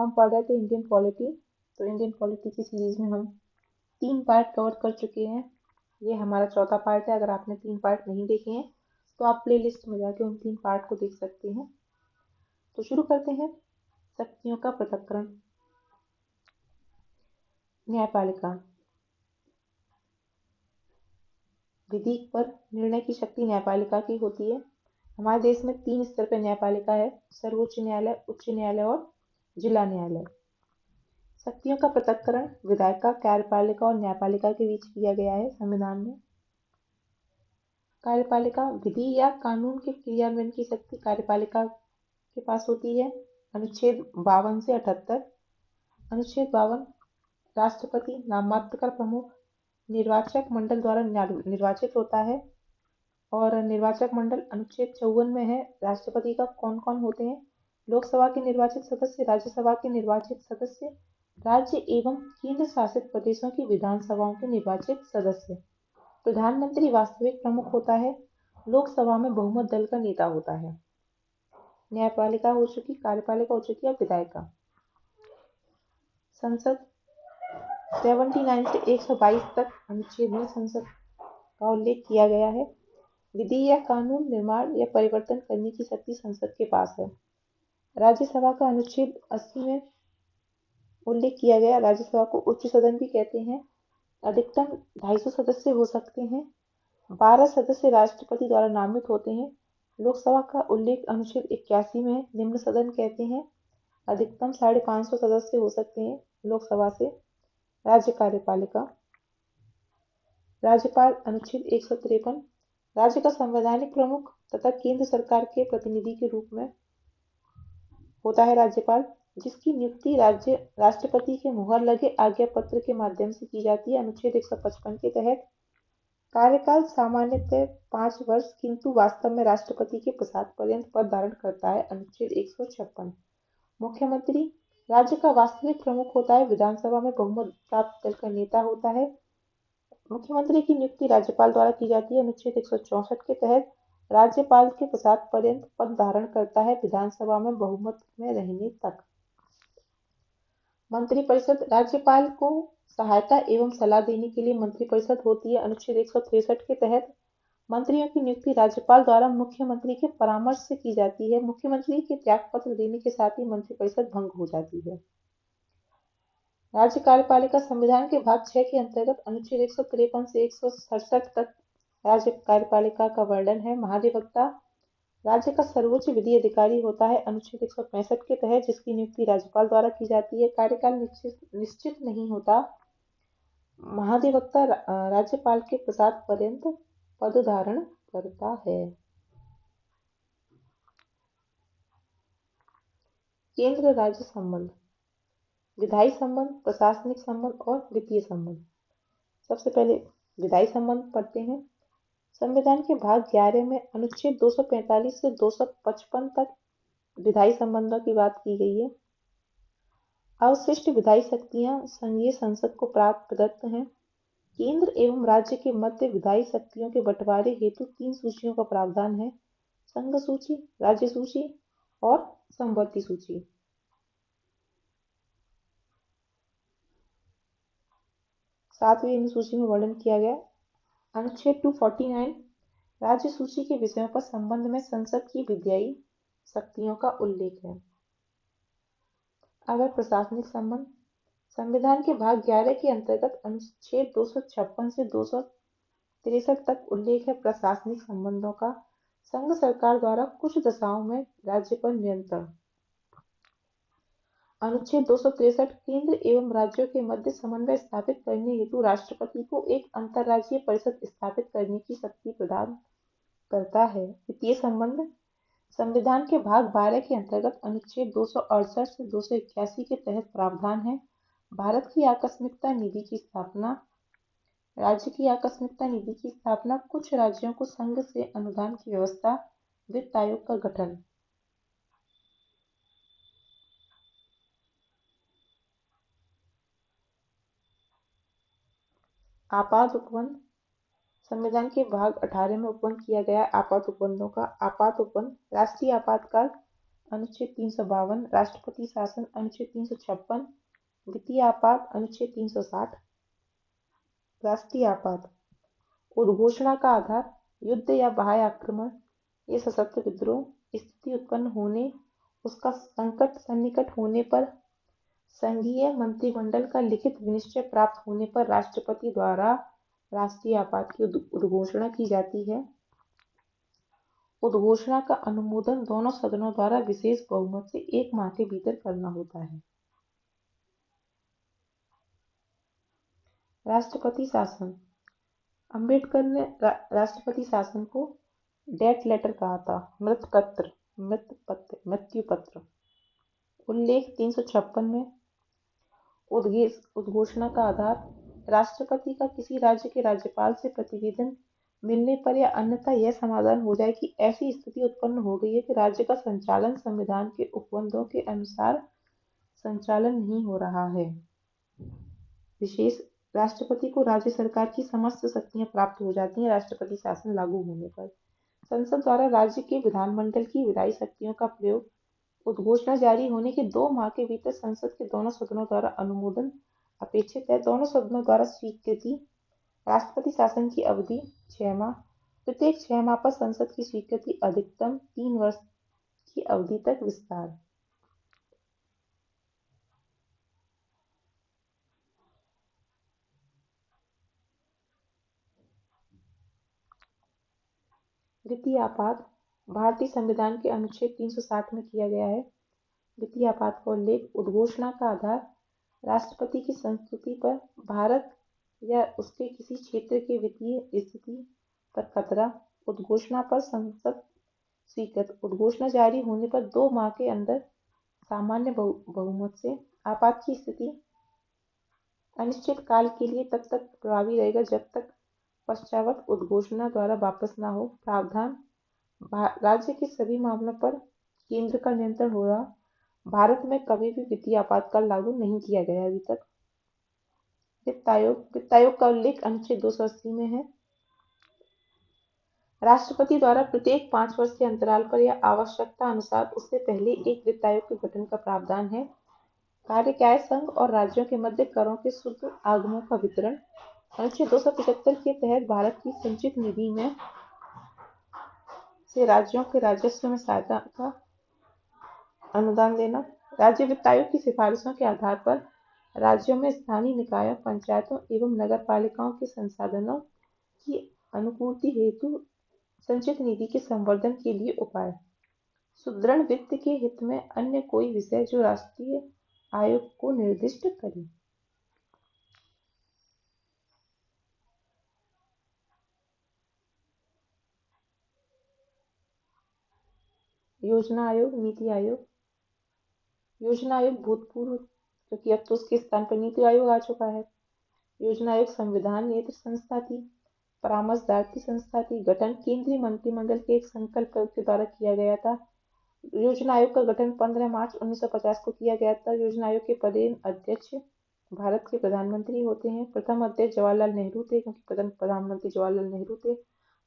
हम पढ़ रहे थे इंडियन पॉलिटी। तो इंडियन पॉलिटी की सीरीज में हम 3 पार्ट कवर कर चुके हैं। ये हमारा चौथा पार्ट है। अगर आपने 3 पार्ट नहीं देखे हैं तो आप प्ले लिस्ट में जाके उन 3 पार्ट को देख सकते हैं। तो शुरू करते हैं। शक्तियों का पृथक्करण। न्यायपालिका। विधि पर निर्णय की शक्ति न्यायपालिका की होती है। हमारे देश में 3 स्तर पर न्यायपालिका है: सर्वोच्च न्यायालय, उच्च न्यायालय और जिला न्यायालय। शक्तियों का पृथक्करण विधायिका, कार्यपालिका और न्यायपालिका के बीच किया गया है संविधान में। कार्यपालिका विधि या कानून के क्रियान्वयन की शक्ति कार्यपालिका के पास होती है। अनुच्छेद 52 से 78। अनुच्छेद 52 राष्ट्रपति नाममात्र का प्रमुख निर्वाचक मंडल द्वारा निर्वाचित होता है। और निर्वाचक मंडल अनुच्छेद 54 में है। राष्ट्रपति का कौन कौन होते हैं: लोकसभा के निर्वाचित सदस्य, राज्यसभा के निर्वाचित सदस्य, राज्य एवं केंद्र शासित प्रदेशों की विधानसभाओं के निर्वाचित सदस्य। प्रधानमंत्री वास्तविक प्रमुख होता है। लोकसभा में बहुमत दल का नेता होता है। न्यायपालिका हो चुकी, कार्यपालिका हो चुकी और विधायिका। संसद 79 से 122 तक अनुच्छेद में संसद का उल्लेख किया गया है। विधि या कानून निर्माण या परिवर्तन करने की शक्ति संसद के पास है। राज्यसभा का अनुच्छेद 80 में उल्लेख किया गया। राज्यसभा को उच्च सदन भी कहते हैं। अधिकतम 250 सदस्य हो सकते हैं। 12 सदस्य राष्ट्रपति द्वारा नामित होते हैं। लोकसभा का उल्लेख अनुच्छेद 81 में है। निम्न सदन कहते हैं। अधिकतम 550 सदस्य हो सकते हैं लोकसभा से। राज्य कार्यपालिका। राज्यपाल अनुच्छेद 153। राज्य का संवैधानिक प्रमुख तथा केंद्र सरकार के प्रतिनिधि के रूप में होता है राज्यपाल, जिसकी नियुक्ति राष्ट्रपति के मुहर लगे आज्ञा पत्र के माध्यम से की जाती है। अनुच्छेद 155 के तहत कार्यकाल सामान्यतः 5 वर्ष किंतु वास्तव में राष्ट्रपति के प्रसाद पर्यंत पद धारण करता है। अनुच्छेद 156। मुख्यमंत्री राज्य का वास्तविक प्रमुख होता है। विधानसभा में बहुमत प्राप्त दल का नेता होता है। मुख्यमंत्री की नियुक्ति राज्यपाल द्वारा की जाती है। अनुच्छेद 164 के तहत राज्यपाल के प्रसाद पर्यंत पद धारण करता है विधानसभा में बहुमत में रहने तक। मंत्रिपरिषद राज्यपाल को सहायता एवं सलाह देने के लिए मंत्रिपरिषद होती है। अनुच्छेद 163 के तहत मंत्रियों की नियुक्ति राज्यपाल द्वारा मुख्यमंत्री के परामर्श से की जाती है। मुख्यमंत्री के त्यागपत्र देने के साथ ही मंत्रिपरिषद भंग हो जाती है। राज्य कार्यपालिका संविधान के भाग 6 के अंतर्गत अनुच्छेद 153 से 167 तक राज्य कार्यपालिका का वर्णन है। महाधिवक्ता राज्य का सर्वोच्च विधि अधिकारी होता है। अनुच्छेद 165 के तहत जिसकी नियुक्ति राज्यपाल द्वारा की जाती है। कार्यकाल निश्चित नहीं होता। महाधिवक्ता राज्यपाल के प्रसाद पर्यंत पद धारण करता है। केंद्र राज्य संबंध। विधायी संबंध, प्रशासनिक संबंध और वित्तीय संबंध। सबसे पहले विधायी संबंध पढ़ते हैं। संविधान के भाग 11 में अनुच्छेद 245 से 255 तक विधायी संबंधों की बात की गई है। अवशिष्ट विधायी शक्तियां संघीय संसद को प्राप्त प्रदत्त हैं। केंद्र एवं राज्य के मध्य विधायी शक्तियों के बंटवारे हेतु 3 सूचियों का प्रावधान है: संघ सूची, राज्य सूची और समवर्ती सूची। सातवीं अनुसूची में वर्णन किया गया। अनुच्छेद 249 राज्य सूची के विषयों पर संबंध में संसद की विधायी शक्तियों का उल्लेख है। अगर प्रशासनिक संबंध, संविधान के भाग 11 के अंतर्गत अनुच्छेद 256 से 263 तक उल्लेख है प्रशासनिक संबंधों का। संघ सरकार द्वारा कुछ दशाओं में राज्य पर नियंत्रण। अनुच्छेद 263 केंद्र एवं राज्यों के मध्य समन्वय स्थापित करने हेतु राष्ट्रपति को एक अंतर्राज्यीय परिषद स्थापित करने की शक्ति प्रदान करता है। वित्तीय संबंध, संविधान के भाग 12 के अंतर्गत अनुच्छेद 268 से 281 के तहत प्रावधान है: भारत की आकस्मिकता निधि की स्थापना। राज्य की आकस्मिकता निधि की स्थापना, कुछ राज्यों को संघ से अनुदान की व्यवस्था, वित्त आयोग का गठन। आपात उपबंध, संविधान के भाग 18 में उपबंध किया गया आपात उपबंधों का। आपात उपबंध राष्ट्रीय आपातकाल अनुच्छेद 352, राष्ट्रपति शासन अनुच्छेद 356, वित्तीय आपात अनुच्छेद 360। राष्ट्रीय आपात उद्घोषणा का आधार युद्ध या बाह्य आक्रमण या सशस्त्र विद्रोह स्थिति उत्पन्न होने, उसका संकट सन्निकट होने पर, संघीय मंत्रिमंडल का लिखित विनिश्चय प्राप्त होने पर राष्ट्रपति द्वारा राष्ट्रीय आपात की उद्घोषणा की जाती है। उद्घोषणा का अनुमोदन दोनों सदनों द्वारा विशेष बहुमत से 1 माह के भीतर करना होता है। राष्ट्रपति शासन अंबेडकर ने राष्ट्रपति शासन को डेथ लेटर कहा था, मृत्यु पत्र। उल्लेख 356 में उद्घोषणा का आधार राष्ट्रपति का किसी राज्य के राज्यपाल से प्रतिवेदन मिलने पर या अन्यथा यह समाधान हो जाए कि ऐसी स्थिति उत्पन्न हो गई है कि राज्य का संचालन संविधान के उपबंधों के अनुसार संचालन नहीं हो रहा है। विशेष राष्ट्रपति को राज्य सरकार की समस्त शक्तियां प्राप्त हो जाती हैं राष्ट्रपति शासन लागू होने पर। संसद द्वारा राज्य के विधानमंडल की विधायी शक्तियों का प्रयोग उद्घोषणा जारी होने के 2 माह के भीतर संसद के दोनों सदनों द्वारा अनुमोदन अपेक्षित है। दोनों सदनों द्वारा स्वीकृति राष्ट्रपति शासन की अवधि 6 माह। प्रत्येक 6 माह पर संसद की स्वीकृति अधिकतम 3 वर्ष की अवधि तक विस्तार। वित्तीय आपात भारतीय संविधान के अनुच्छेद 360 में किया गया है। वित्तीय आपात का उल्लेख उद्घोषणा का आधार राष्ट्रपति की संस्तुति पर भारत या उसके किसी क्षेत्र के वित्तीय स्थिति पर खतरा। उद्घोषणा पर संसद स्वीकृत उद्घोषणा जारी होने पर 2 माह के अंदर सामान्य बहुमत से। आपात की स्थिति अनिश्चित काल के लिए तब तक प्रभावी रहेगा जब तक पश्चावत उद्घोषणा द्वारा वापस न हो। प्रावधान राज्य के सभी मामलों पर केंद्र का नियंत्रण हो रहा। भारत में कभी भी वित्तीय आपातकाल लागू नहीं किया गया अभी तक। वित्त आयोग का उल्लेख अनुच्छेद 280 में है। राष्ट्रपति द्वारा प्रत्येक 5 वर्ष के अंतराल पर या आवश्यकता अनुसार उससे पहले एक वित्त आयोग के गठन का प्रावधान है। कार्य क्या है? संघ और राज्यों के मध्य करों के शुद्ध आगमों का वितरण। अनुच्छेद 275 के तहत भारत की संचित निधि में से राज्यों के राजस्व में सहायता का अनुदान देना। राज्य वित्त आयोग की सिफारिशों के आधार पर राज्यों में स्थानीय निकायों, पंचायतों एवं नगरपालिकाओं के संसाधनों की अनुपूर्ति हेतु संचित निधि के संवर्धन के लिए उपाय। सुदृढ़ वित्त के हित में अन्य कोई विषय जो राष्ट्रीय आयोग को निर्दिष्ट करे। योजना आयोग, नीति आयोग। योजना आयोग भूतपूर्व, क्योंकि अब तो उसके स्थान पर नीति आयोग आ चुका है। योजना आयोग संविधान नेत्र संस्था थी, परामर्शदात्री संस्था थी। गठन केंद्रीय मंत्रिमंडल के एक संकल्प के द्वारा किया गया था। योजना आयोग का गठन 15 मार्च 1950 को किया गया था। योजना आयोग के पदेन अध्यक्ष भारत के प्रधानमंत्री होते हैं। प्रथम अध्यक्ष जवाहरलाल नेहरू थे, क्योंकि प्रथम प्रधानमंत्री जवाहरलाल नेहरू थे।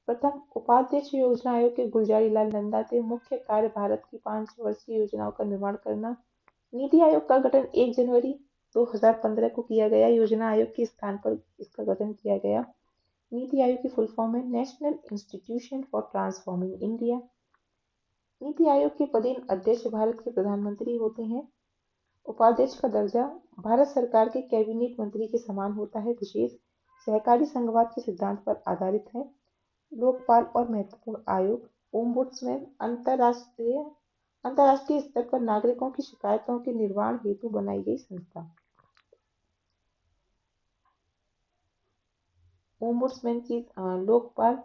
प्रथम उपाध्यक्ष योजना आयोग के गुलजारी लाल नंदा थे। मुख्य कार्य भारत की 5 वर्षीय योजनाओं का निर्माण करना। नीति आयोग का गठन 1 जनवरी 2015 को किया गया। योजना आयोग के स्थान पर इसका गठन किया गया। नीति आयोग की फुल फॉर्म है national institution for transforming India. NITI Aayog के पदेन अध्यक्ष भारत के प्रधानमंत्री होते हैं। उपाध्यक्ष का दर्जा भारत सरकार के कैबिनेट मंत्री के समान होता है। विशेष सहकारी संघवाद के सिद्धांत पर आधारित है। लोकपाल और महत्वपूर्ण आयोग ओम्बुड्समैन अंतर्राष्ट्रीय स्तर पर नागरिकों की शिकायतों के निर्वहन हेतु बनाई गई संस्था। ओम्बुड्समैन की लोकपाल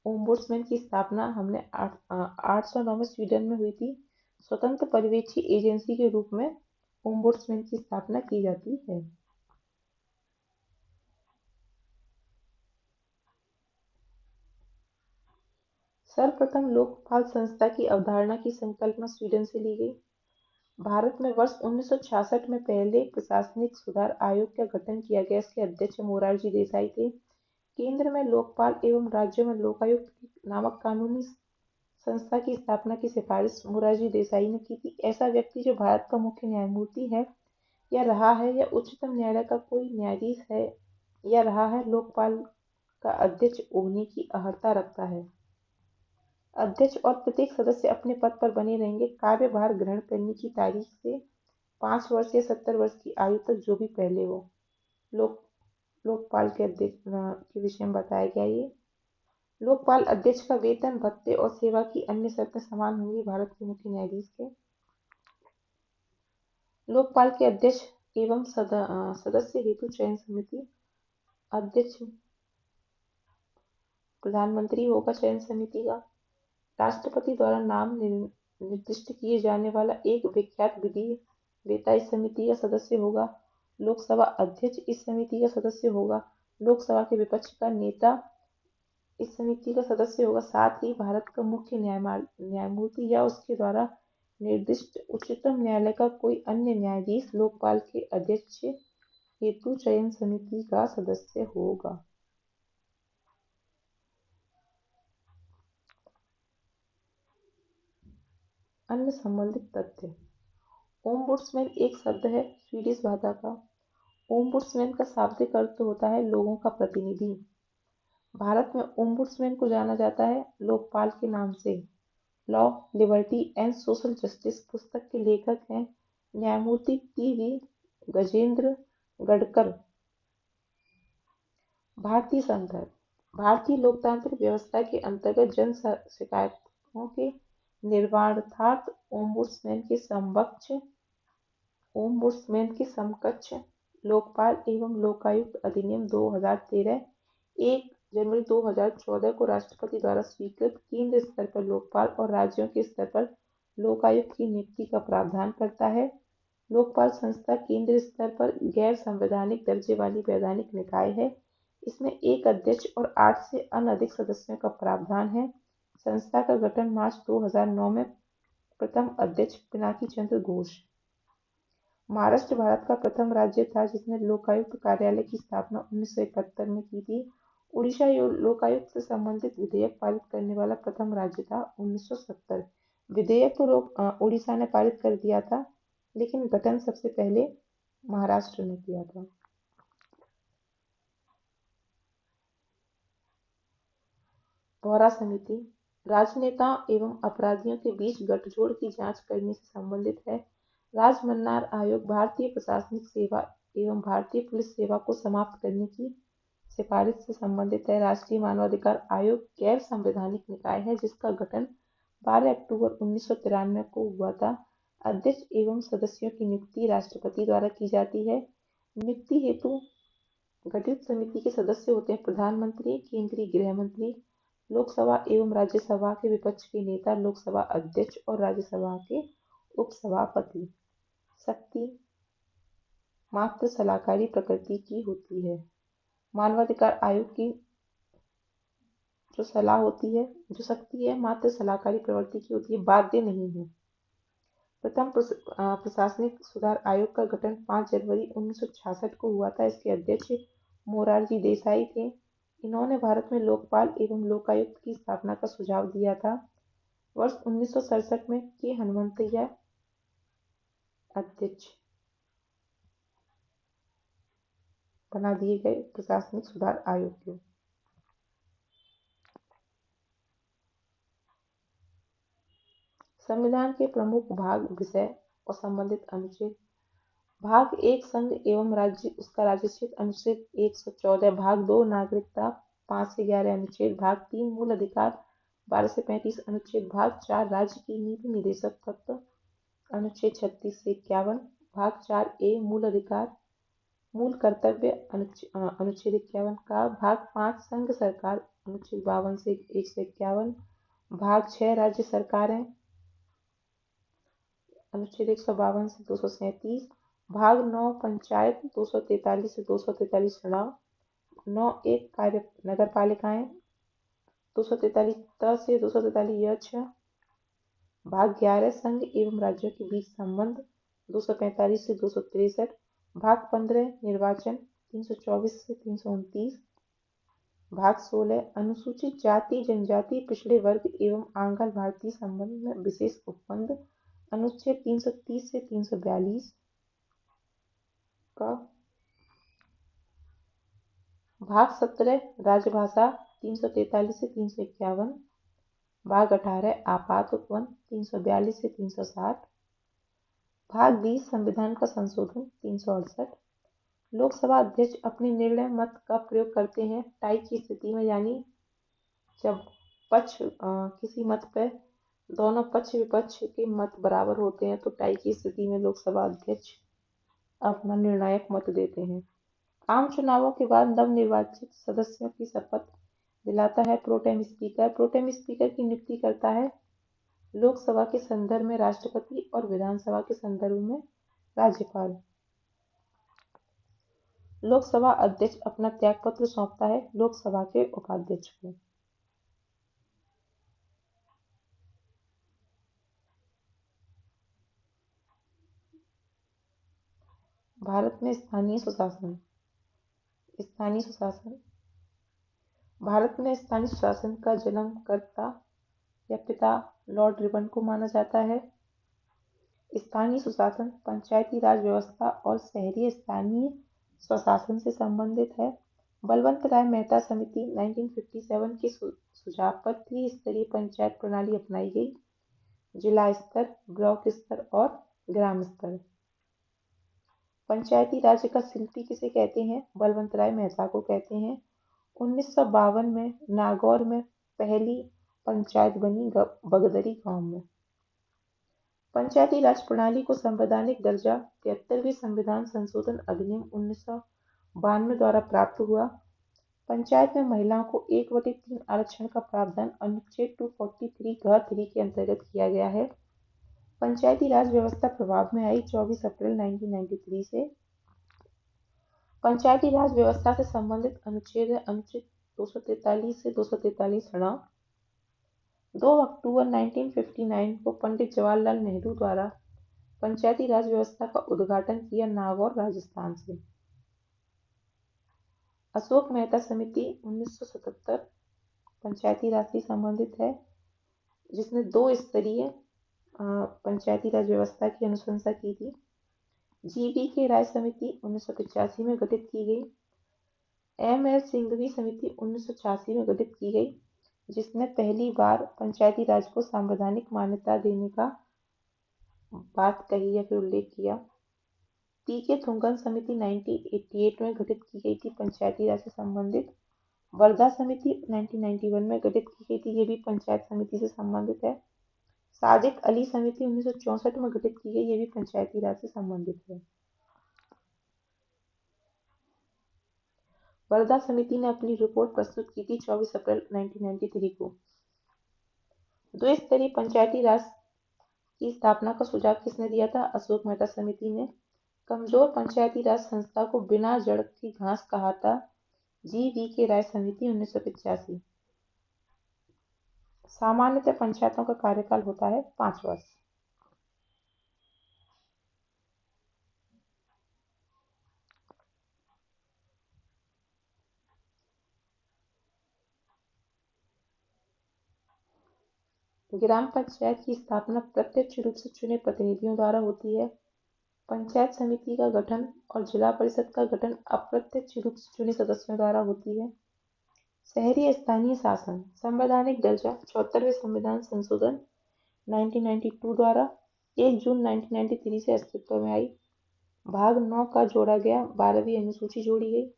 ओम्बुड्समैन की स्थापना हमने 809 में स्वीडन में हुई थी। स्वतंत्र पर्यवेक्षी एजेंसी के रूप में ओम्बुड्समैन की स्थापना की जाती है। सर्वप्रथम लोकपाल संस्था की अवधारणा की संकल्पना स्वीडन से ली गई। भारत में वर्ष 1966 में पहले प्रशासनिक सुधार आयोग का गठन किया गया। इसके अध्यक्ष मोरारजी देसाई थे। केंद्र में लोकपाल एवं राज्यों में लोकायुक्त नामक कानूनी संस्था की स्थापना की सिफारिश मोरारजी देसाई ने की थी। ऐसा व्यक्ति जो भारत का मुख्य न्यायमूर्ति है या रहा है या उच्चतम न्यायालय का कोई न्यायाधीश है या रहा है, लोकपाल का अध्यक्ष होने की अर्हता रखता है। अध्यक्ष और प्रत्येक सदस्य अपने पद पर बने रहेंगे। कार्यभार ग्रहण करने की तारीख से 5 वर्ष या 70 वर्ष की आयु तक, जो भी पहले हो। लोकपाल के अध्यक्ष के विषय में बताया गया। ये लोकपाल अध्यक्ष का वेतन, भत्ते और सेवा की अन्य शर्तें समान होंगी भारत के मुख्य न्यायाधीश के। लोकपाल के अध्यक्ष एवं सदस्य हेतु चयन समिति। अध्यक्ष प्रधानमंत्री होगा चयन समिति का। राष्ट्रपति द्वारा नाम निर्दिष्ट किए जाने वाला एक विख्यात विधि वेता इस समिति का सदस्य होगा। लोकसभा अध्यक्ष इस समिति का सदस्य होगा। लोकसभा के विपक्ष का नेता इस समिति का सदस्य होगा। साथ ही भारत का मुख्य न्यायमूर्ति या उसके द्वारा निर्दिष्ट उच्चतम न्यायालय का कोई अन्य न्यायाधीश लोकपाल के अध्यक्ष हेतु चयन समिति का सदस्य होगा। अन्य संबंधित तथ्य। ओम्बुड्समैन एक शब्द है स्वीडिश भाषा का। ओम्बुड्समैन का शाब्दिक अर्थ होता है लोगों का प्रतिनिधि। भारत में ओम्बुड्समैन को जाना जाता है लोकपाल के नाम से। Law, liberty and social justice पुस्तक के लेखक हैं न्यायमूर्ति पी.वी. गजेंद्र गढ़कर। भारतीय संदर्भ। भारतीय लोकतांत्रिक व्यवस्था के अंतर्गत जन शिकायतों के निर्वाणार्थ ओम्बुड्समैन के समकक्ष लोकपाल एवं लोकायुक्त अधिनियम 2013 1 जनवरी 2014 को राष्ट्रपति द्वारा स्वीकृत केंद्र स्तर पर लोकपाल और राज्यों के स्तर पर लोकायुक्त की नियुक्ति का प्रावधान करता है। लोकपाल संस्था केंद्र स्तर पर गैर संवैधानिक दर्जे वाली वैधानिक निकाय है। इसमें एक अध्यक्ष और 8 से अनधिक सदस्यों का प्रावधान है। संस्था का गठन मार्च 2009 में। प्रथम अध्यक्ष पिनाकी चंद्र घोष। महाराष्ट्र भारत का प्रथम राज्य था जिसने लोकायुक्त कार्यालय की स्थापना 1971 में की थी। उड़ीसा लोकायुक्त से संबंधित विधेयक पारित करने वाला प्रथम राज्य था 1970। विधेयक तो उड़ीसा ने पारित कर दिया था, लेकिन गठन सबसे पहले महाराष्ट्र ने किया था। भौरा समिति राजनेताओं एवं अपराधियों के बीच गठजोड़ की जांच करने से संबंधित है। राजमन्नार आयोग भारतीय प्रशासनिक सेवा एवं भारतीय पुलिस सेवा को समाप्त करने की सिफारिश से संबंधित है। राष्ट्रीय मानवाधिकार आयोग गैर संवैधानिक निकाय है जिसका गठन 12 अक्टूबर 1993 को हुआ था। अध्यक्ष एवं सदस्यों की नियुक्ति राष्ट्रपति द्वारा की जाती है। नियुक्ति हेतु गठित समिति के सदस्य होते हैं प्रधानमंत्री, केंद्रीय गृह मंत्री, लोकसभा एवं राज्यसभा के विपक्ष के नेता, लोकसभा अध्यक्ष और राज्यसभा के उपसभापति। शक्ति मात्र सलाहकारी प्रकृति की होती है। मानवाधिकार आयोग की जो सलाह होती है, जो शक्ति है, मात्र सलाहकारी प्रवृत्ति की होती है, बाध्य नहीं है। प्रथम प्रशासनिक सुधार आयोग का गठन 5 जनवरी 1966 को हुआ था। इसके अध्यक्ष मोरारजी देसाई थे। इन्होंने भारत में लोकपाल एवं लोकायुक्त की स्थापना का सुझाव दिया था। वर्ष 1967 में के हनुमंतैया अध्यक्ष बना दिए गए प्रशासनिक सुधार आयोग के। संविधान के प्रमुख भाग, विषय और संबंधित अनुच्छेद। भाग 1 संघ एवं राज्य उसका राज्य क्षेत्र अनुच्छेद 114। भाग 2 नागरिकता 5 से 11 अनुच्छेद। भाग 3 मूल अधिकार 12 से 35 अनुच्छेद। भाग 4 राज्य की नीति निदेशक तत्व अनुच्छेद 36 से 51। भाग 4 ए मूल अधिकार मूल कर्तव्य अनुच्छेद 51 का। भाग 5 संघ सरकार अनुच्छेद 52 से 151। भाग 6 राज्य सरकारें अनुच्छेद 152 से 237। भाग 9 पंचायत 243 से 243 चुनाव। 9(1) कार्य नगर पालिकाएं 243 त से 243 य। भाग 11 संघ एवं राज्यों के बीच संबंध 245 से 263। भाग 15 निर्वाचन 324 से 329। भाग 16 अनुसूचित जाति जनजाति पिछड़े वर्ग एवं आंगल भारतीय संबंध में विशेष उपबंध अनुच्छेद 330 से 342 का। भाग 17 राजभाषा 343 से 351। भाग 18 आपात उपबंध 342 से 360। भाग 20 संविधान का संशोधन 368। लोकसभा अध्यक्ष अपने निर्णय मत का प्रयोग करते हैं टाई की स्थिति में, यानी जब किसी मत पे दोनों पक्ष विपक्ष के मत बराबर होते हैं तो टाई की स्थिति में लोकसभा अध्यक्ष अपना निर्णायक मत देते हैं। आम चुनावों के बाद नवनिर्वाचित सदस्यों की शपथ दिलाता है प्रोटेम स्पीकर। प्रोटेम स्पीकर की नियुक्ति करता है लोकसभा के संदर्भ में राष्ट्रपति और विधानसभा के संदर्भ में राज्यपाल। लोकसभा अध्यक्ष अपना त्यागपत्र सौंपता है लोकसभा के उपाध्यक्ष को। भारत में स्थानीय सुशासन। स्थानीय सुशासन भारत में स्थानीय सुशासन का जन्मकर्ता या पिता लॉर्ड रिपन को माना जाता है। स्थानीय सुशासन पंचायती राज व्यवस्था और शहरी स्थानीय स्वशासन से संबंधित है। बलवंत राय मेहता समिति 1957 के सुझाव पर त्रिस्तरीय पंचायत प्रणाली अपनाई गई। जिला स्तर, ब्लॉक स्तर और ग्राम स्तर। पंचायती राज का शिल्पी किसे कहते हैं? बलवंत राय मेहता को कहते हैं। 1952 में नागौर में पहली पंचायत बनी बगदरी गांव में। पंचायती राज प्रणाली को संवैधानिक दर्जा 73वें संविधान संशोधन अधिनियम 1992 द्वारा प्राप्त हुआ। पंचायत में महिलाओं को 1/3 आरक्षण का प्रावधान अनुच्छेद 243(3) के अंतर्गत किया गया है। पंचायती राज व्यवस्था प्रभाव में आई 24 अप्रैल 1993 से। पंचायती राज व्यवस्था से संबंधित अनुच्छेद है अनुच्छेद 243 से 243(ण)। 2 अक्टूबर 1959 को पंडित जवाहरलाल नेहरू द्वारा पंचायती राज व्यवस्था का उद्घाटन किया नागौर, राजस्थान से। अशोक मेहता समिति 1977 पंचायती राज से संबंधित है, जिसने 2 स्तरीय पंचायती राज व्यवस्था की अनुशंसा की थी। जीवी के राय समिति 1985 में गठित की गई। एम.एल. सिंघवी समिति 1986 में गठित की गई, जिसने पहली बार पंचायती राज को संवैधानिक मान्यता देने का बात कही या फिर उल्लेख किया। टी.के. थुंगन समिति 1988 में गठित की गई थी पंचायती राज से संबंधित। वर्धा समिति 1991 में गठित की गई थी, ये भी पंचायत समिति से संबंधित है। सादिक अली समिति 1964 में गठित की गई, ये भी पंचायती राज से संबंधित है। वर्धा समिति ने अपनी रिपोर्ट प्रस्तुत की थी 24 अप्रैल 1993 को। 2 स्तरीय पंचायती राज की स्थापना का सुझाव किसने दिया था? अशोक मेहता समिति ने। कमजोर पंचायती राज संस्था को बिना जड़ की घास कहा था। जी.वी. के राय समिति 1985। सामान्यतः पंचायतों का कार्यकाल होता है 5 वर्ष। ग्राम पंचायत की स्थापना प्रत्यक्ष रूप से चुने प्रतिनिधियों द्वारा होती है। पंचायत समिति का गठन और जिला परिषद का गठन अप्रत्यक्ष रूप से चुने सदस्यों द्वारा होती है। शहरी स्थानीय शासन संवैधानिक दर्जा 74वें संविधान संशोधन 1992 द्वारा 1 जून 1993 से अस्तित्व में आई। भाग 9 का जोड़ा गया 12वीं अनुसूची जोड़ी गई।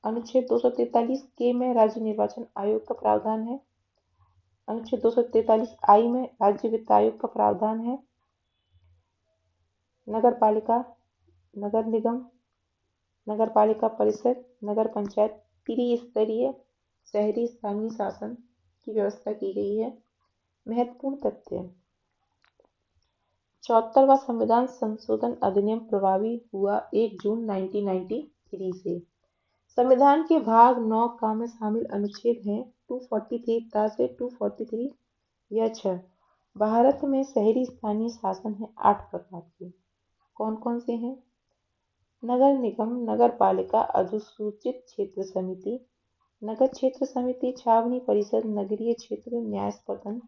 अनुच्छेद 243 के में राज्य निर्वाचन आयोग का प्रावधान है। अनुच्छेद 243 आई में राज्य वित्त आयोग का प्रावधान है। नगर पालिका, नगर निगम, नगर पालिका परिषद, नगर पंचायत त्रिस्तरीय शहरी स्थानीय शासन की व्यवस्था की गई है। महत्वपूर्ण तथ्य: 74वां संविधान संशोधन अधिनियम प्रभावी हुआ 1 जून 1993 से। संविधान के भाग 9 का में शामिल अनुच्छेद हैं 243 से 243 या 6। भारत में शहरी स्थानीय शासन है 8 प्रकार के। कौन कौन से हैं? नगर निगम, नगर पालिका, अधिसूचित क्षेत्र समिति, नगर क्षेत्र समिति, छावनी परिषद, नगरीय क्षेत्र न्यायस्पदन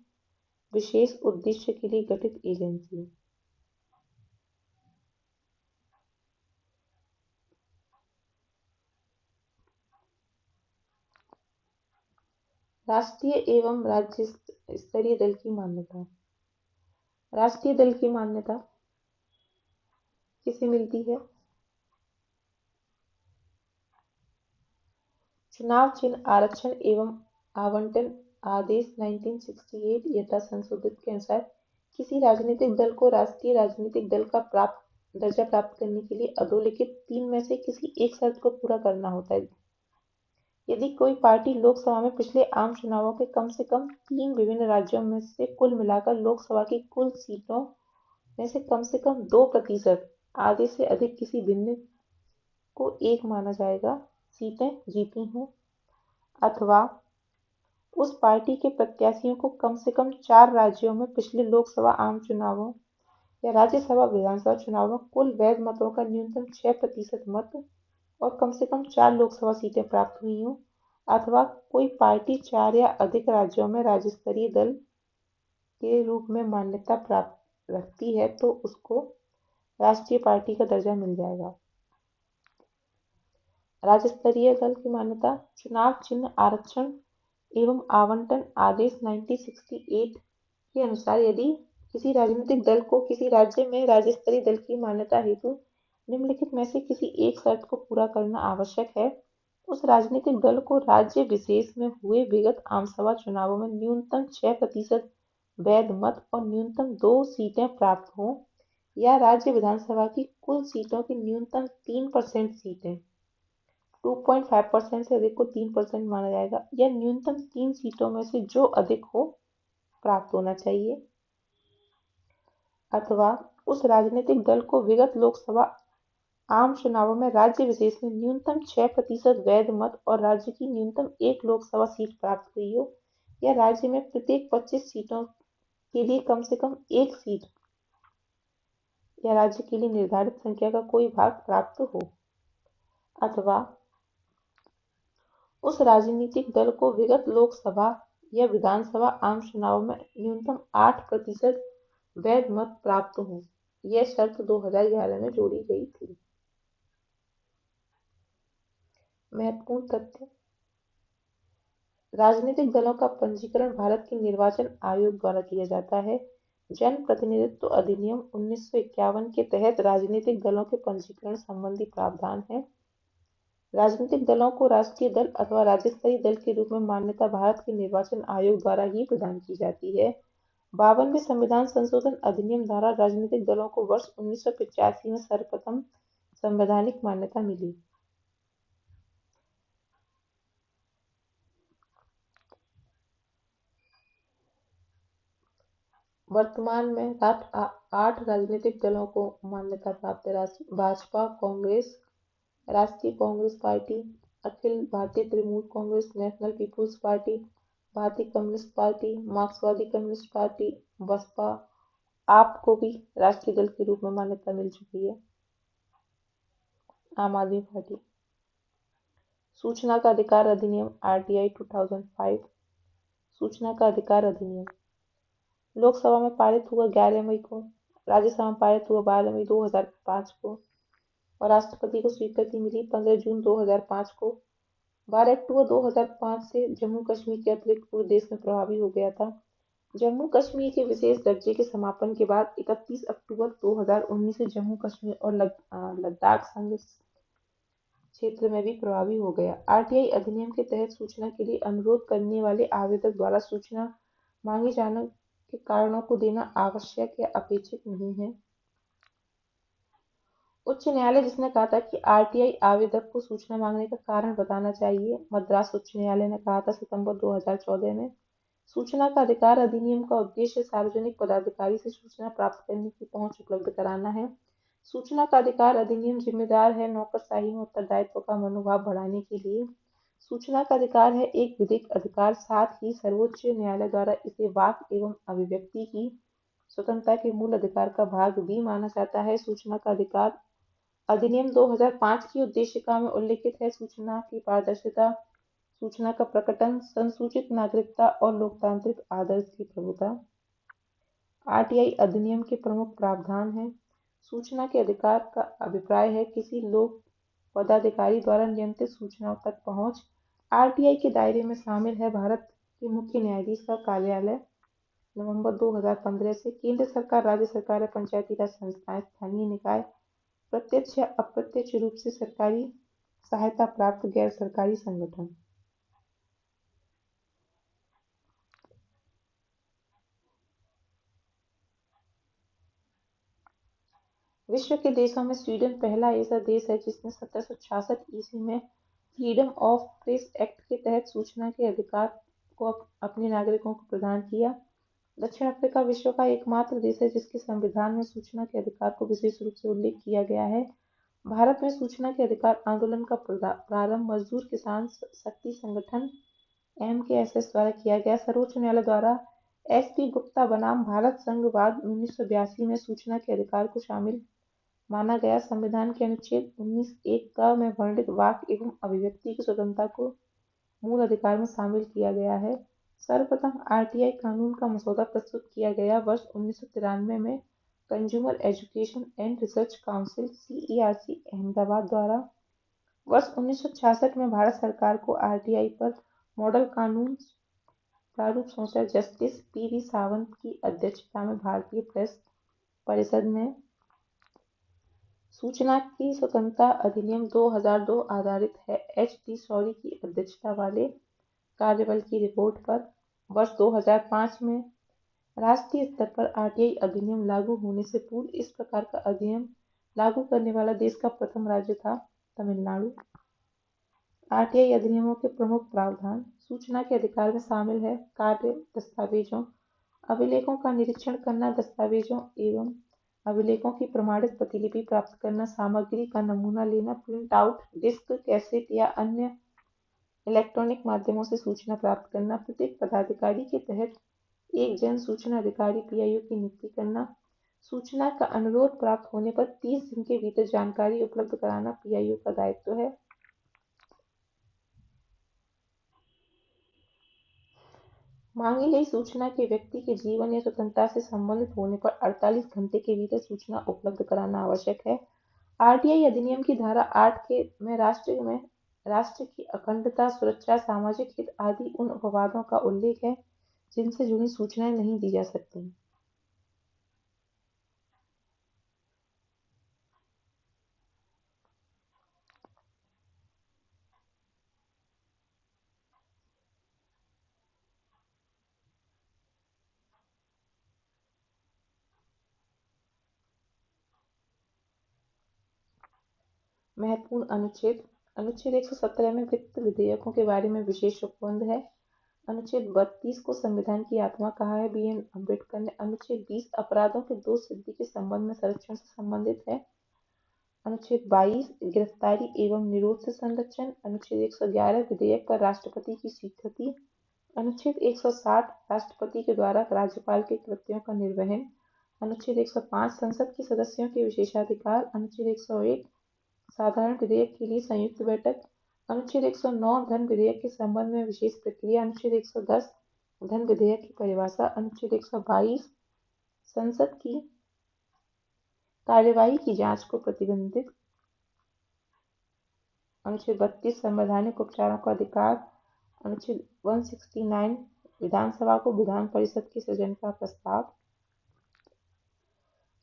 विशेष उद्देश्य के लिए गठित एजेंसी। राष्ट्रीय एवं राज्य स्तरीय दल की मान्यता। राष्ट्रीय दल की मान्यता किसे मिलती है? चुनाव चिन्ह आरक्षण एवं आवंटन आदेश 1968 यथा संशोधित के अनुसार किसी राजनीतिक दल को राष्ट्रीय राजनीतिक दल का दर्जा प्राप्त करने के लिए अधोलिखित 3 में से किसी एक शर्त को पूरा करना होता है। यदि कोई पार्टी लोकसभा में पिछले आम चुनावों के कम से कम 3 विभिन्न राज्यों में से कुल मिलाकर लोकसभा की कुल सीटों में से कम 2% आधे से अधिक किसी भिन्न को एक माना जाएगा सीटें जीती हों, अथवा उस पार्टी के प्रत्याशियों को कम से कम 4 राज्यों में पिछले लोकसभा आम चुनावों या राज्यसभा विधानसभा चुनावों में कुल वैध मतों का न्यूनतम 6% मत और कम से कम 4 लोकसभा सीटें प्राप्त हुई हों, अथवा कोई पार्टी 4 या अधिक राज्यों में राज्य स्तरीय दल के रूप में मान्यता प्राप्त रखती है तो उसको राष्ट्रीय पार्टी का दर्जा मिल जाएगा। राज्य स्तरीय दल की मान्यता। चुनाव चिन्ह आरक्षण एवं आवंटन आदेश 1968 के अनुसार यदि किसी राजनीतिक दल को किसी राज्य में राज्य स्तरीय दल की मान्यता हेतु निम्नलिखित में से किसी एक शर्त को पूरा करना आवश्यक है, उस राजनीतिक दल को राज्य विशेष में हुए विगत आमसभा चुनावों में न्यूनतम 6% वैध मत और न्यूनतम 2 सीटें प्राप्त हों, या राज्य विधानसभा की कुल सीटों की न्यूनतम 3% सीटें 2.5% से अधिक को 3% माना जाएगा, या न्यूनतम 3 सीटों में से जो अधिक हो प्राप्त होना चाहिए, अथवा उस राजनीतिक दल को विगत लोकसभा आम चुनावों में राज्य विशेष में न्यूनतम 6% वैध मत और राज्य की न्यूनतम 1 लोकसभा सीट प्राप्त हुई हो, या राज्य में प्रत्येक 25 सीटों के लिए कम से कम 1 सीट या राज्य के लिए निर्धारित संख्या का कोई भाग प्राप्त हो, अथवा उस राजनीतिक दल को विगत लोकसभा या विधानसभा आम चुनावों में न्यूनतम 8% वैध मत प्राप्त हो। यह शर्त 2011 में जोड़ी गई थी। महत्वपूर्ण तथ्य। राजनीतिक दलों का पंजीकरण भारत के निर्वाचन आयोग द्वारा किया जाता है। जन प्रतिनिधित्व अधिनियम 1951 के तहत राजनीतिक दलों के पंजीकरण संबंधी प्रावधान है। राजनीतिक दलों को राष्ट्रीय दल अथवा राज्य स्तरीय दल के रूप में मान्यता भारत के निर्वाचन आयोग द्वारा ही प्रदान की जाती है। 52वें संविधान संशोधन अधिनियम द्वारा राजनीतिक दलों को वर्ष 1985 में सर्वप्रथम संवैधानिक मान्यता मिली। वर्तमान में 8 राजनीतिक दलों को मान्यता प्राप्त है। भाजपा, कांग्रेस, राष्ट्रीय Congress party, Akhil Bharatiya Trinamool Congress, national people's party, Bharatiya communist party, मार्क्सवादी कम्युनिस्ट पार्टी, बसपा। आप को भी राष्ट्रीय दल के रूप में मान्यता मिल चुकी है। आम आदमी पार्टी। सूचना का अधिकार अधिनियम RTI 2005। सूचना का अधिकार अधिनियम लोकसभा में पारित हुआ 11 मई को, राज्यसभा में पारित हुआ 12 मई 2005 को और राष्ट्रपति को स्वीकृति मिली 15 जून 2005 को। 12 अक्टूबर 2005 से जम्मू कश्मीर के अतिरिक्त पूरे देश में प्रभावी हो गया था। जम्मू कश्मीर के विशेष दर्जे के समापन के बाद 31 अक्टूबर 2019 से जम्मू कश्मीर और लद्दाख संघ क्षेत्र में भी प्रभावी हो गया। RTI अधिनियम के तहत सूचना के लिए अनुरोध करने वाले आवेदक द्वारा सूचना मांगे जाने के कारणों को देना आवश्यक या अपेक्षित नहीं है। उच्च न्यायालय जिसने कहा था कि RTI आवेदक को सूचना मांगने का कारण बताना चाहिए, मद्रास उच्च न्यायालय ने कहा था सितंबर 2014 में। सूचना का अधिकार अधिनियम का उद्देश्य सार्वजनिक पदाधिकारी से सूचना प्राप्त करने की पहुंच उपलब्ध कराना है। सूचना का अधिकार अधिनियम जिम्मेदार है नौकरशाही में उत्तरदायित्व का मनोभाव बढ़ाने के लिए। सूचना का अधिकार है एक विधिक अधिकार, साथ ही सर्वोच्च न्यायालय द्वारा इसे वाक एवं अभिव्यक्ति की स्वतंत्रता के मूल अधिकार का भाग भी माना जाता है। सूचना का अधिकार अधिनियम 2005 की उद्देशिका में उल्लिखित है सूचना की पारदर्शिता, सूचना का प्रकटन, संसूचित नागरिकता और लोकतांत्रिक आदर्श की प्रभुता। आरटीआई अधिनियम के प्रमुख प्रावधान हैं। सूचना के अधिकार का अभिप्राय है किसी लोक पदाधिकारी द्वारा नियंत्रित सूचनाओं तक पहुंच। आरटीआई के दायरे में शामिल है भारत के मुख्य न्यायाधीश का कार्यालय। नवंबर 2015 से केंद्र सरकार, राज्य सरकार, पंचायती राज संस्थाएं, स्थानीय निकाय, प्रत्यक्ष या अप्रत्यक्ष रूप से सरकारी सहायता प्राप्त गैर सरकारी संगठन। विश्व के देशों में स्वीडन पहला ऐसा देश है जिसने 1766 ईस्वी में फ्रीडम ऑफ प्रेस एक्ट के तहत सूचना के अधिकार को अपने नागरिकों को प्रदान किया। दक्षिण अफ्रीका विश्व का एकमात्र देश है जिसके संविधान में सूचना के अधिकार को विशेष रूप से उल्लेख किया गया है। भारत में सूचना के अधिकार आंदोलन का प्रारंभ मजदूर किसान शक्ति संगठन MKSS द्वारा किया गया। सर्वोच्च न्यायालय द्वारा SP गुप्ता बनाम भारत संघवाद 1982 में सूचना के अधिकार को शामिल माना गया। संविधान के अनुच्छेद 19(1) क में वर्णित वाक एवं अभिव्यक्ति की स्वतंत्रता को मूल अधिकार में शामिल किया गया है। सर्वप्रथम आरटीआई कानून का मसौदा प्रस्तुत किया गया वर्ष 1993 में consumer education and research council CERC Ahmedabad द्वारा। वर्ष 1966 में भारत सरकार को आरटीआई पर मॉडल कानून प्रारूप सौंपा। जस्टिस PV सावंत की अध्यक्षता में भारतीय प्रेस परिषद ने सूचना की स्वतंत्रता अधिनियम 2002 आधारित है HD शौरी की अध्यक्षता वाले कार्यबल की रिपोर्ट पर वर्ष 2005 में राष्ट्रीय स्तर पर आरटीआई अधिनियम लागू होने से पूर्व इस प्रकार का अधिनियम लागू करने वाला देश का प्रथम राज्य था तमिलनाडु। आरटीआई अधिनियमों के प्रमुख प्रावधान। सूचना के अधिकार में शामिल है कार्य, दस्तावेजों, अभिलेखों का निरीक्षण करना, दस्तावेजों एवं अभिलेखों की प्रमाणित प्रतिलिपि प्राप्त करना, सामग्री का नमूना लेना, प्रिंट आउट, डिस्क, कैसेट या अन्य इलेक्ट्रॉनिक माध्यमों से सूचना प्राप्त करना, प्रत्येक पदाधिकारी के तहत एक जन सूचना अधिकारी PIO की नियुक्ति करना, सूचना का अनुरोध प्राप्त होने पर 30 दिन के भीतर जानकारी उपलब्ध कराना PIO का दायित्व है। मांगी गई सूचना के व्यक्ति के जीवन या स्वतंत्रता से संबंधित होने पर 48 घंटे के भीतर सूचना उपलब्ध कराना आवश्यक है। आरटीआई अधिनियम की धारा 8 में राष्ट्र की अखंडता, सुरक्षा, सामाजिक हित आदि उन अपवादों का उल्लेख है जिनसे जुड़ी सूचनाएं नहीं दी जा सकती। महत्वपूर्ण अनुच्छेद। अनुच्छेद 117 में वित्त विधेयकों के बारे में विशेष उपबंध है। अनुच्छेद 32 को संविधान की आत्मा कहा है। BN अम्बेडकर ने। अनुच्छेद 20 अपराधों के दोष सिद्धि के संबंध में संरक्षण से संबंधित है। अनुच्छेद 22 गिरफ्तारी एवं निरोध से संरक्षण। अनुच्छेद 111 विधेयक पर राष्ट्रपति की स्वीकृति। अनुच्छेद 160 राष्ट्रपति के द्वारा राज्यपाल के कृत्यों का निर्वहन। अनुच्छेद 105 संसद के सदस्यों के विशेषाधिकार। अनुच्छेद 101 साधारण विधेयक के लिए संयुक्त बैठक। अनुच्छेद 109 धन विधेयक के संबंध में विशेष प्रक्रिया। अनुच्छेद 110 धन विधेयक की परिभाषा। अनुच्छेद 122 संसद की कार्यवाही की जांच को प्रतिबंधित। अनुच्छेद 32 संवैधानिक उपचारों का अधिकार। अनुच्छेद 169 विधानसभा को विधान परिषद के सृजन का प्रस्ताव।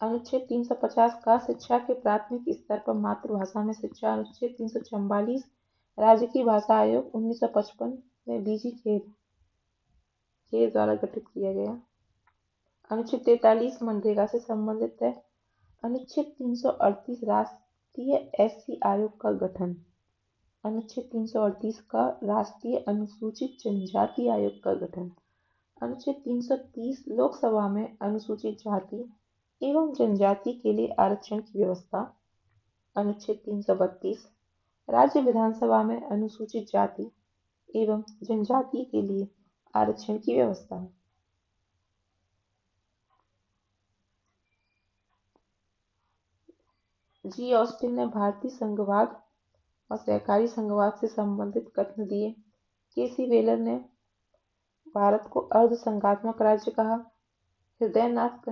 अनुच्छेद 350 का शिक्षा के प्राथमिक स्तर पर मातृभाषा में शिक्षा। अनुच्छेद 344 राज्य की भाषा आयोग 1955 में BG खेर द्वारा गठित किया गया। अनुच्छेद 43 मनरेगा से संबंधित है। अनुच्छेद 338 राष्ट्रीय SC आयोग का गठन। अनुच्छेद 338 का राष्ट्रीय अनुसूचित जनजाति आयोग का गठन। अनुच्छेद 330 लोकसभा में अनुसूचित जाति एवं जनजाति के लिए आरक्षण की व्यवस्था। अनुच्छेद 332 राज्य विधानसभा में अनुसूचित जाति एवं जनजाति के लिए आरक्षण की व्यवस्था। G. ऑस्टिन ने भारतीय संघवाद और सहकारी संघवाद से संबंधित कथन दिए। केसी वेलर ने भारत को अर्ध संघात्मक राज्य कहा। हृदयनाथ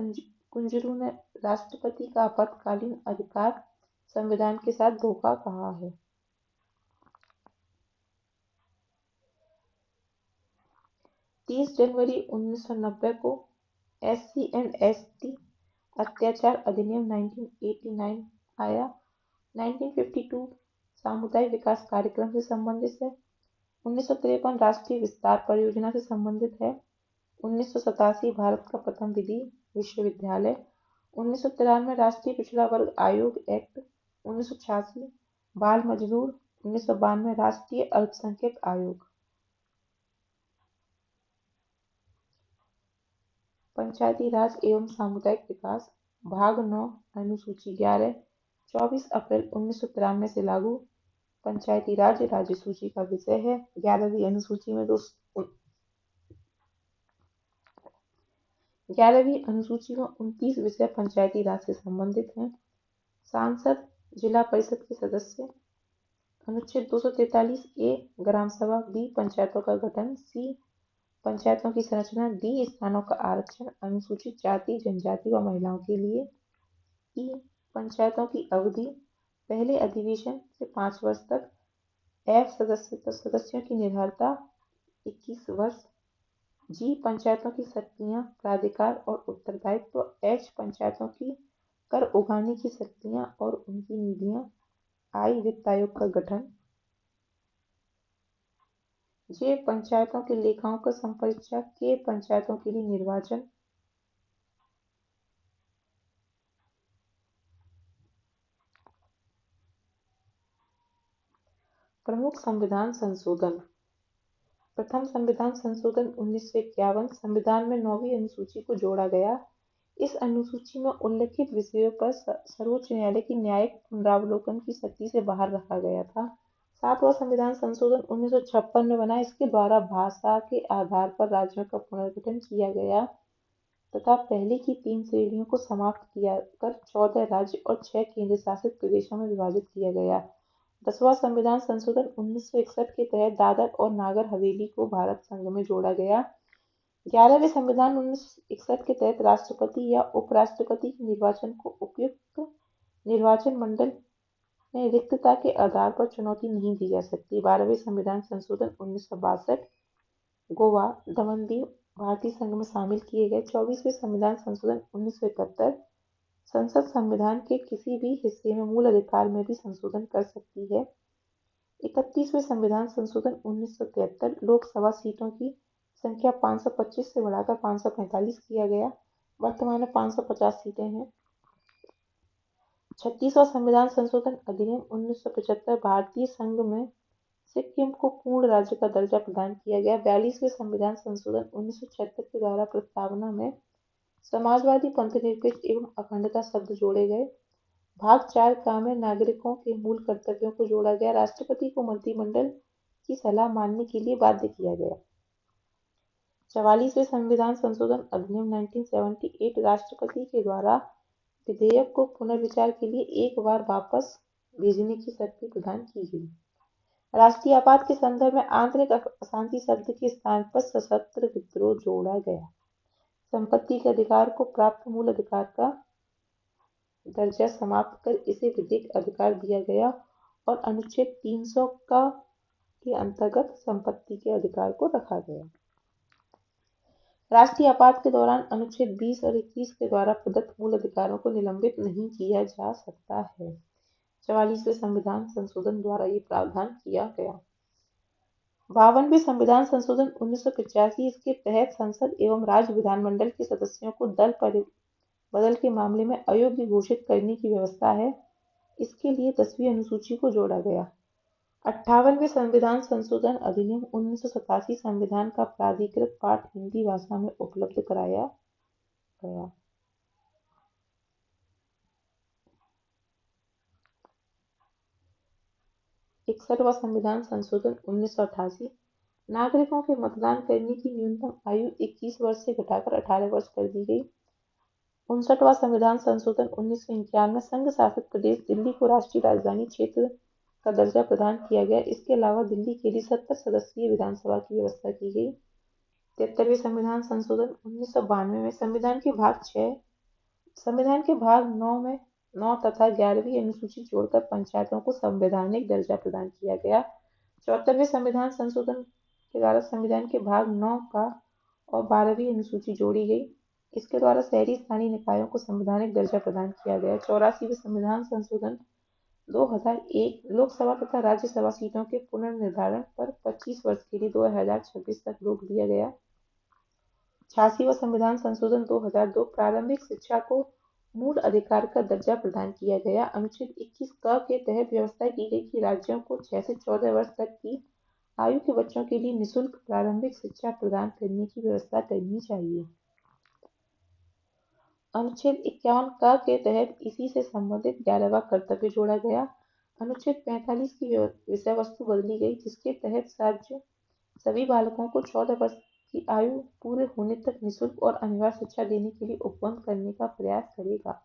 कुंजरू ने राष्ट्रपति का आपातकालीन अधिकार संविधान के साथ धोखा कहा है। 30 जनवरी 1990 को SC एंड ST अत्याचार अधिनियम 1989 आया। 1952 सामुदायिक विकास कार्यक्रम से संबंधित है। 1953 राष्ट्रीय विस्तार परियोजना से संबंधित है। 1987 भारत का प्रथम विधि विश्वविद्यालय। 1993 राष्ट्रीय पिछड़ा वर्ग आयोग एक्ट। 1986 बाल मजदूर। 1992 राष्ट्रीय अल्पसंख्यक आयोग। पंचायती राज एवं सामुदायिक विकास भाग 9 अनुसूची 11 24 अप्रैल 1993 से लागू। पंचायती राज राज्य सूची का विषय है। 11वीं अनुसूची में 29 विषय पंचायती राज से संबंधित हैं। सांसद जिला परिषद के सदस्य। अनुच्छेद 243 ए ग्राम सभा। बी पंचायतों का गठन। सी पंचायतों की संरचना। डी स्थानों का आरक्षण अनुसूचित जाति जनजाति व महिलाओं के लिए। ई पंचायतों की अवधि पहले अधिवेशन से 5 वर्ष तक। एफ सदस्यों की निर्धारिता 21 वर्ष। जी पंचायतों की शक्तियां प्राधिकार और उत्तरदायित्व। एच पंचायतों की कर उगाहने की शक्तियां और उनकी निधियां। आई वित्त आयोग का गठन। जे पंचायतों के लेखाओं का संपरीक्षा। के पंचायतों के लिए निर्वाचन। प्रमुख संविधान संशोधन। प्रथम संविधान संशोधन 1951। संविधान में 9वीं अनुसूची को जोड़ा गया। इस अनुसूची में उल्लिखित विषयों पर सर्वोच्च न्यायालय की न्यायिक पुनरावलोकन की शक्ति से बाहर रखा गया था। 7वां संविधान संशोधन 1956 में बना। इसके द्वारा भाषा के आधार पर राज्यों का पुनर्गठन किया गया तथा पहले की 3 श्रेणियों को समाप्त किया कर 14 राज्य और 6 केंद्र शासित प्रदेशों में विभाजित किया गया। 10वां संविधान संशोधन 1961 के तहत दादर और नागर हवेली को भारत संघ में जोड़ा गया। 11वें संविधान 1961 के तहत राष्ट्रपति या उपराष्ट्रपति के निर्वाचन को उपयुक्त निर्वाचन मंडल में रिक्तता के आधार पर चुनौती नहीं दी जा सकती। 12वें संविधान संशोधन 1962 गोवा दमन दीव भारतीय संघ में शामिल किए गए। 24वें संविधान संशोधन 1971 संसद संविधान के किसी भी हिस्से में मूल अधिकार में भी संशोधन कर सकती है। 31वें संविधान संशोधन 1973 लोकसभा सीटों की संख्या 525 से बढ़ाकर 545 किया गया। वर्तमान में 550 सीटें हैं। 36वां संविधान संशोधन अधिनियम 1975 भारतीय संघ में सिक्किम को पूर्ण राज्य का दर्जा प्रदान किया गया। 42वें संविधान संशोधन 1976 के द्वारा प्रस्तावना में समाजवादी पंथनिरपेक्ष एवं अखंडता शब्द जोड़े गए। भाग 4 का में नागरिकों के मूल कर्तव्यों को जोड़ा गया। राष्ट्रपति को मंत्रिमंडल की सलाह मानने के लिए बाध्य किया गया। 44वें संविधान संशोधन अधिनियम 1978 राष्ट्रपति के द्वारा विधेयक को पुनर्विचार के लिए एक बार वापस भेजने की शक्ति प्रदान की गई। राष्ट्रीय आपात के संदर्भ में आंतरिक अशांति शब्द के स्थान पर सशस्त्र विद्रोह जोड़ा गया। संपत्ति के अधिकार को प्राप्त मूल अधिकार का दर्जा समाप्त कर इसे विधिक अधिकार दिया गया और अनुच्छेद 300 के अंतर्गत संपत्ति के अधिकार को रखा गया। राष्ट्रीय आपात के दौरान अनुच्छेद 20 और 21 के द्वारा प्रदत्त मूल अधिकारों को निलंबित नहीं किया जा सकता है। 44वें संविधान संशोधन द्वारा ये प्रावधान किया गया। 52वें संविधान संशोधन 1985 इसके तहत संसद एवं राज्य विधानमंडल के सदस्यों को दल बदल के मामले में अयोग्य घोषित करने की व्यवस्था है। इसके लिए 10वीं अनुसूची को जोड़ा गया। 58वें संविधान संशोधन अधिनियम 1987 संविधान का प्राधिकृत पाठ हिंदी भाषा में उपलब्ध कराया गया। इकसठवां संविधान संशोधन 1988 नागरिकों के मतदान करने की न्यूनतम आयु 21 वर्ष से घटाकर 18 वर्ष कर दी गई। 59वां संविधान संशोधन 1951 संघ शासित प्रदेश दिल्ली को राष्ट्रीय राजधानी क्षेत्र का दर्जा प्रदान किया गया। इसके अलावा दिल्ली के लिए 70 सदस्यीय विधानसभा की व्यवस्था की गई। 73वें संविधान संशोधन 1992 में संविधान के भाग 9 में 9 तथा 11वीं अनुसूची जोड़कर पंचायतों को संवैधानिक दर्जा प्रदान किया गया। 74वें संविधान संशोधन के द्वारा संविधान के भाग 9 का और 12वीं अनुसूची जोड़ी गई। इसके द्वारा शहरी स्थानीय निकायों को संवैधानिक दर्जा प्रदान किया गया। 84वें संविधान संशोधन 2001 लोकसभा तथा राज्यसभा सीटों के पुनर्निर्धारण पर 25 वर्ष के लिए 2026 तक रोक दिया गया। 86वां संविधान संशोधन 2002 प्रारंभिक शिक्षा को मूल अधिकार का दर्जा प्रदान किया गया। अनुच्छेद 21 क के तहत व्यवस्था की गई कि राज्यों को 6 से 14 वर्ष तक की आयु के बच्चों के लिए निःशुल्क प्रारंभिक शिक्षा प्रदान करने की व्यवस्था करनी चाहिए। अनुच्छेद 51 क के तहत इसी से संबंधित 11वां कर्तव्य जोड़ा गया। अनुच्छेद 45 की विषय वस्तु बदली गई, जिसके तहत राज्य सभी बालकों को 14 वर्ष की आयु पूरे होने तक निःशुल्क और अनिवार्य शिक्षा देने के लिए उपबंध करने का प्रयास करेगा।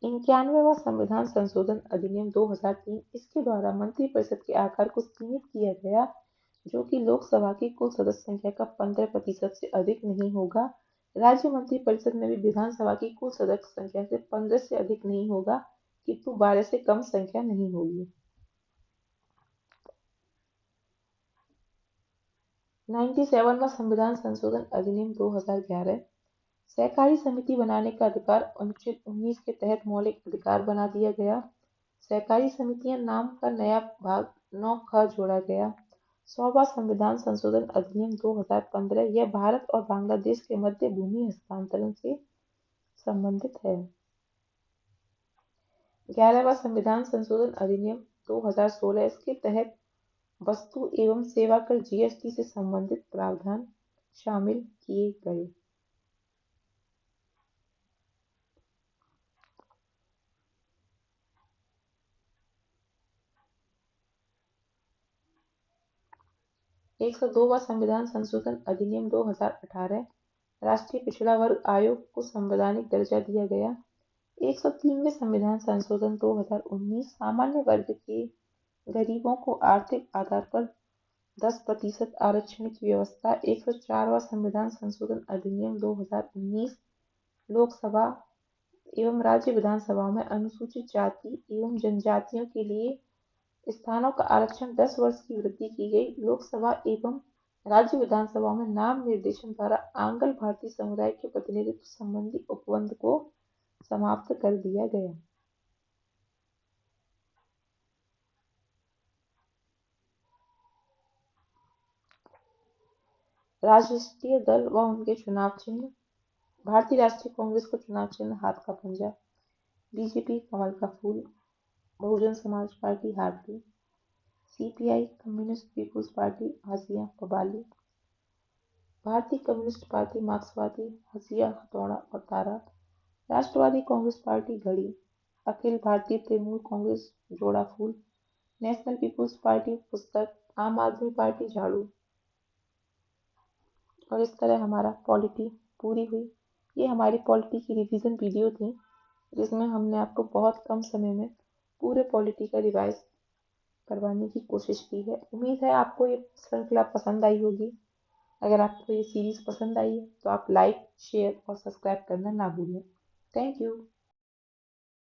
91वां संविधान संशोधन अधिनियम 2003 इसके द्वारा मंत्रिपरिषद के आकार को सीमित किया गया, जो कि लोकसभा की कुल सदस्य संख्या का 15% से अधिक नहीं होगा। राज्य मंत्रिपरिषद में भी विधानसभा की कुल सदस्य संख्या से 15 से अधिक नहीं होगा, किंतु 12 से कम संख्या नहीं होगी। 97वां संविधान संशोधन अधिनियम 2011 सहकारी समिति बनाने का अधिकार अनुच्छेद 19 के तहत मौलिक अधिकार बना दिया गया। सहकारी समितियां नाम का नया भाग 9 ख जोड़ा गया। 100वां संविधान संशोधन अधिनियम 2015 यह भारत और बांग्लादेश के मध्य भूमि हस्तांतरण से संबंधित है। 11वां संविधान संशोधन अधिनियम 2016 इसके तहत वस्तु एवं सेवा कर जीएसटी से संबंधित प्रावधान शामिल किए गए। एक सौ 2वां संविधान संशोधन अधिनियम 2018 राष्ट्रीय पिछड़ा वर्ग आयोग को संवैधानिक दर्जा दिया गया। 103वें संविधान संशोधन 2019 सामान्य वर्ग के गरीबों को आर्थिक आधार पर 10% आरक्षण की व्यवस्था। 104वां संविधान संशोधन अधिनियम 2019 लोकसभा एवं राज्य विधानसभा में अनुसूचित जाति एवं जनजातियों के लिए स्थानों का आरक्षण 10 वर्ष की वृद्धि की गई। लोकसभा एवं राज्य विधानसभा में नाम निर्देशन द्वारा आंग्ल भारतीय समुदाय के प्रतिनिधित्व संबंधी उपबंध को समाप्त कर दिया गया। राष्ट्रीय दल व उनके चुनाव चिन्ह। भारतीय राष्ट्रीय कांग्रेस का चुनाव चिन्ह हाथ का पंजा, बीजेपी कमल का फूल, बहुजन समाज पार्टी हाथी, सीपीआई कम्युनिस्ट पीपुल्स पार्टी हंसिया पबाली, भारतीय कम्युनिस्ट पार्टी मार्क्सवादी हंसिया हथौड़ा और तारा, राष्ट्रवादी कांग्रेस पार्टी घड़ी, अखिल भारतीय तृणमूल कांग्रेस जोड़ा फूल, नेशनल पीपुल्स पार्टी पुस्तक, आम आदमी पार्टी झाड़ू। और इस तरह हमारा पॉलिटी पूरी हुई। ये हमारी पॉलिटी की रिवीजन वीडियो थी, जिसमें हमने आपको बहुत कम समय में पूरे पॉलिटी का रिवाइज करवाने की कोशिश की है। उम्मीद है आपको ये श्रृंखला पसंद आई होगी। अगर आपको ये सीरीज पसंद आई है तो आप लाइक, शेयर और सब्सक्राइब करना ना भूलें। Thank you.